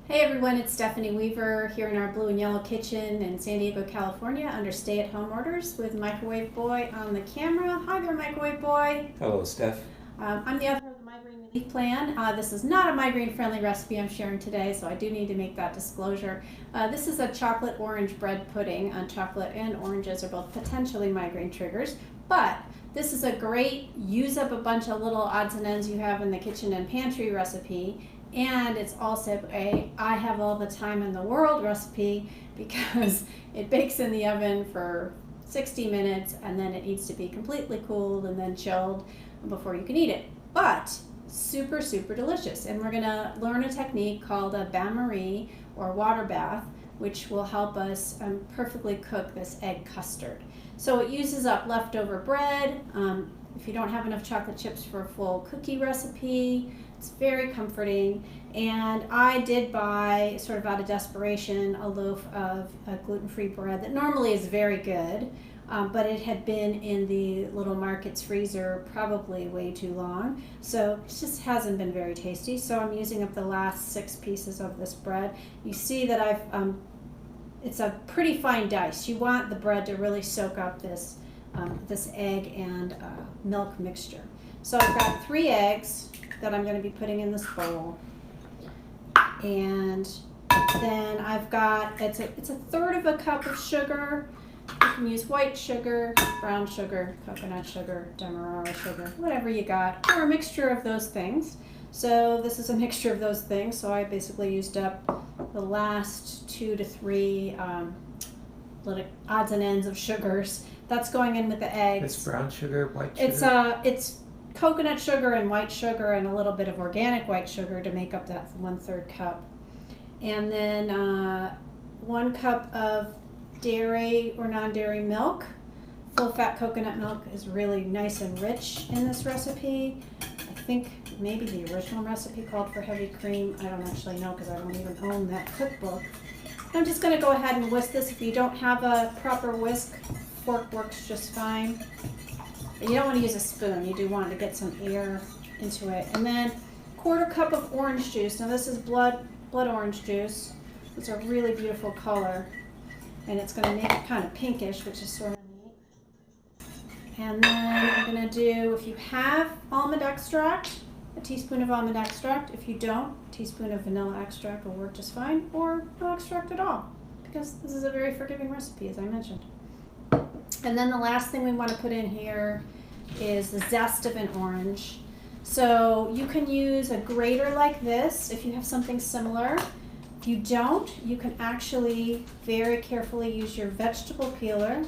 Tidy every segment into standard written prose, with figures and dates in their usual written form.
Hey everyone, it's Stephanie Weaver here in our blue and yellow kitchen in San Diego, California under stay-at-home orders with Microwave Boy on the camera. Hi there, Microwave Boy. Hello, Steph. I'm the author of the Migraine Relief Plan. This is not a migraine-friendly recipe I'm sharing today, so I do need to make that disclosure. This is a chocolate orange bread pudding. Chocolate and oranges are both potentially migraine triggers, but this is a great use up a bunch of little odds and ends you have in the kitchen and pantry recipe. And it's also a I have all the time in the world recipe because it bakes in the oven for 60 minutes and then it needs to be completely cooled and then chilled before you can eat it. But super, super delicious. And we're gonna learn a technique called a bain-marie or water bath, which will help us perfectly cook this egg custard. So it uses up leftover bread. If you don't have enough chocolate chips for a full cookie recipe, it's very comforting. And I did buy, sort of out of desperation, a loaf of gluten-free bread that normally is very good, but it had been in the Little Markets freezer probably way too long. So it just hasn't been very tasty. So I'm using up the last 6 pieces of this bread. You see that it's a pretty fine dice. You want the bread to really soak up this egg and milk mixture. So I've got 3 eggs that I'm going to be putting in this bowl, and then I've got it's a third of a cup of sugar. You can use white sugar, brown sugar, coconut sugar, demerara sugar, whatever you got, or a mixture of those things. So this is a mixture of those things. So I basically used up the last 2 to 3 little odds and ends of sugars. That's going in with the eggs. It's brown sugar, white sugar? It's coconut sugar and white sugar and a little bit of organic white sugar to make up that 1/3 cup. And then 1 cup of dairy or non-dairy milk. Full fat coconut milk is really nice and rich in this recipe. I think maybe the original recipe called for heavy cream. I don't actually know because I don't even own that cookbook. I'm just going to go ahead and whisk this. If you don't have a proper whisk, fork works just fine. You don't want to use a spoon. You do want to get some air into it. And then 1/4 cup of orange juice. Now this is blood orange juice. It's a really beautiful color. And it's going to make it kind of pinkish, which is sort of neat. And then I'm going to do, if you have almond extract, a teaspoon of almond extract. If you don't, a teaspoon of vanilla extract will work just fine, or no extract at all, because this is a very forgiving recipe, as I mentioned. And then the last thing we want to put in here is the zest of an orange. So you can use a grater like this if you have something similar. If you don't, you can actually very carefully use your vegetable peeler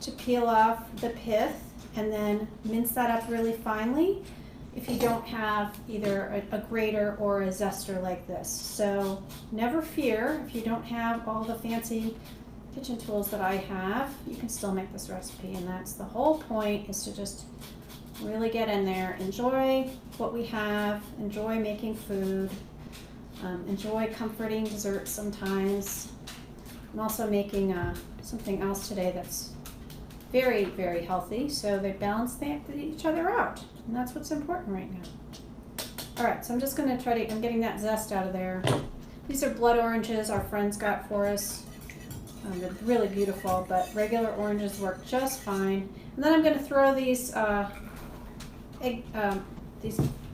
to peel off the pith and then mince that up really finely if you don't have either a grater or a zester like this. So never fear if you don't have all the fancy kitchen tools that I have, you can still make this recipe, and that's the whole point, is to just really get in there, enjoy what we have, enjoy making food, enjoy comforting desserts sometimes. I'm also making something else today that's very, very healthy, so they balance each other out, and that's what's important right now. All right, so I'm just going to I'm getting that zest out of there. These are blood oranges our friends got for us. They're really beautiful, but regular oranges work just fine. And then I'm going to throw these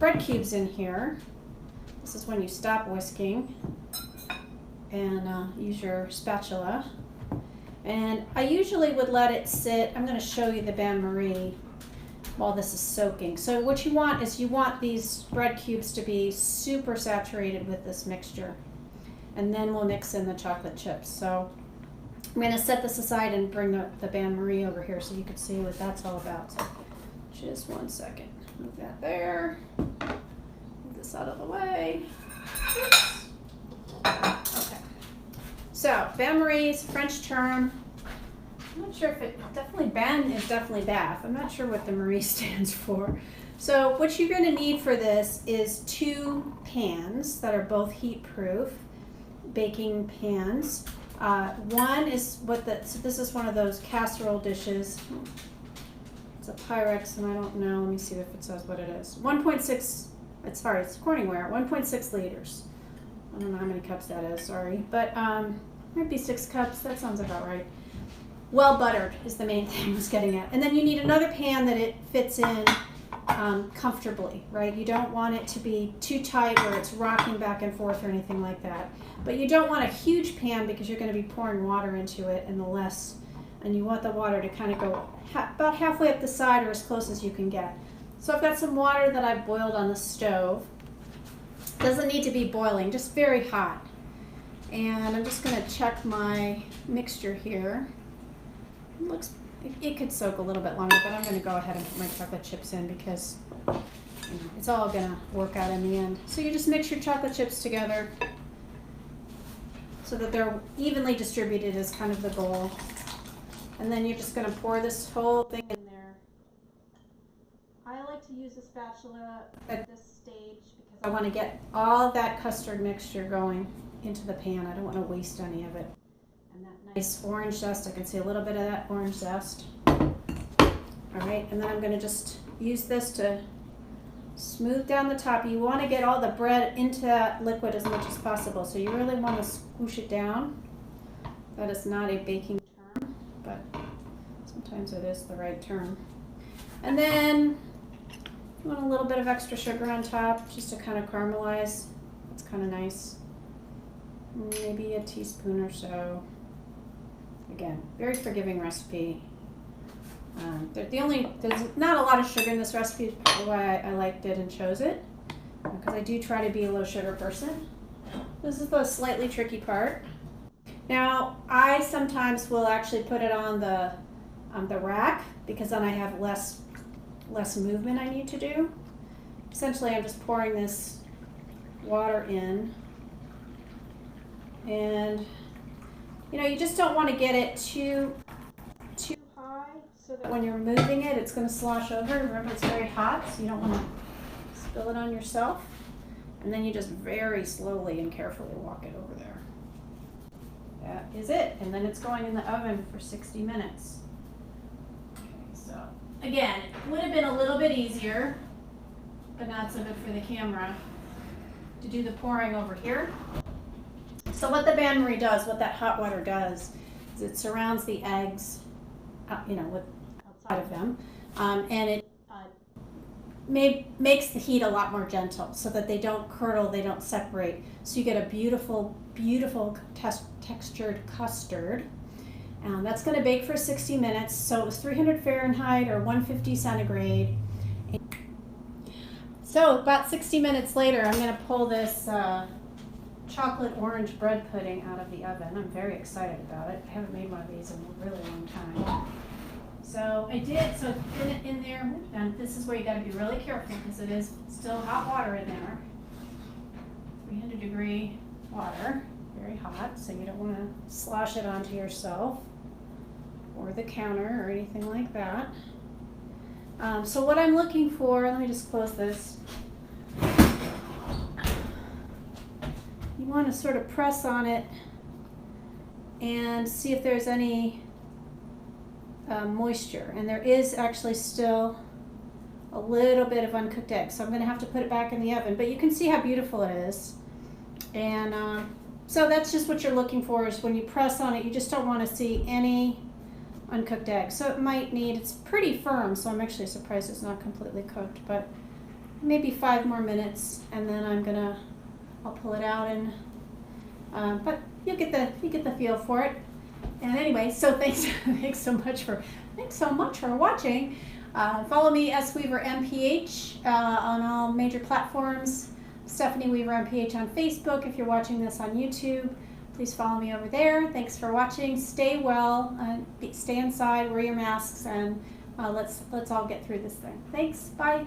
bread cubes in here. This is when you stop whisking and use your spatula. And I usually would let it sit. I'm going to show you the bain-marie while this is soaking. So what you want is these bread cubes to be super saturated with this mixture. And then we'll mix in the chocolate chips. So I'm going to set this aside and bring the bain-marie over here so you can see what that's all about. So just 1 second. Move that there. Move this out of the way. Oops. Okay. So bain-marie is a French term. I'm not sure if bain is definitely bath. I'm not sure what the Marie stands for. So what you're going to need for this is 2 pans that are both heat-proof, baking pans. One is so this is one of those casserole dishes. It's a Pyrex, and I don't know. Let me see if it says what it is. 1.6. It's Corningware. 1.6 liters. don't know how many cups that is, sorry. But might be 6 cups, that sounds about right. Well buttered is the main thing I was getting at. And then you need another pan that it fits in comfortably, right? You don't want it to be too tight where it's rocking back and forth or anything like that. But you don't want a huge pan because you're going to be pouring water into it, and you want the water to kind of go about halfway up the side or as close as you can get. So I've got some water that I've boiled on the stove. Doesn't need to be boiling, just very hot. And I'm just going to check my mixture here. It could soak a little bit longer, but I'm going to go ahead and put my chocolate chips in because it's all going to work out in the end. So you just mix your chocolate chips together so that they're evenly distributed is kind of the goal. And then you're just going to pour this whole thing in there. I like to use a spatula at this stage because I want to get all of that custard mixture going into the pan. I don't want to waste any of it. And that nice orange zest, I can see a little bit of that orange zest. All right, and then I'm going to just use this to smooth down the top. You want to get all the bread into that liquid as much as possible, so you really want to squish it down. That is not a baking term, but sometimes it is the right term. And then you want a little bit of extra sugar on top just to kind of caramelize. It's kind of nice. Maybe a teaspoon or so. Again, very forgiving recipe. There's not a lot of sugar in this recipe, is probably why I liked it and chose it, because I do try to be a low sugar person. This is the slightly tricky part. Now, I sometimes will actually put it on the rack because then I have less movement I need to do. Essentially, I'm just pouring this water in, and you just don't want to get it too high so that when you're moving it, it's going to slosh over. Remember, it's very hot, so you don't want to spill it on yourself. And then you just very slowly and carefully walk it over there. That is it. And then it's going in the oven for 60 minutes. Okay, so again, it would have been a little bit easier, but not so good for the camera, to do the pouring over here. So what the bain-marie does, what that hot water does, is it surrounds the eggs, with outside of them, and it makes the heat a lot more gentle so that they don't curdle, they don't separate. So you get a beautiful, beautiful textured custard. That's going to bake for 60 minutes. So it was 300 Fahrenheit or 150 centigrade. So about 60 minutes later, I'm going to pull this chocolate orange bread pudding out of the oven. I'm very excited about it. I haven't made one of these in a really long time. So I did, so in there, and this is where you got to be really careful because it is still hot water in there. 300-degree water, very hot, so you don't want to slosh it onto yourself or the counter or anything like that. So what I'm looking for, let me just close this. You want to sort of press on it and see if there's any moisture, and there is actually still a little bit of uncooked egg, so I'm going to have to put it back in the oven, but you can see how beautiful it is. And so that's just what you're looking for, is when you press on it, you just don't want to see any uncooked egg. So it might need, it's pretty firm, so I'm actually surprised it's not completely cooked, but maybe 5 more minutes, and then I'll pull it out, and but you get the feel for it. And anyway, so thanks so much for watching. Follow me, S. Weaver MPH, on all major platforms. Stephanie Weaver MPH on Facebook. If you're watching this on YouTube, please follow me over there. Thanks for watching. Stay well. Stay inside. Wear your masks, and let's all get through this thing. Thanks. Bye.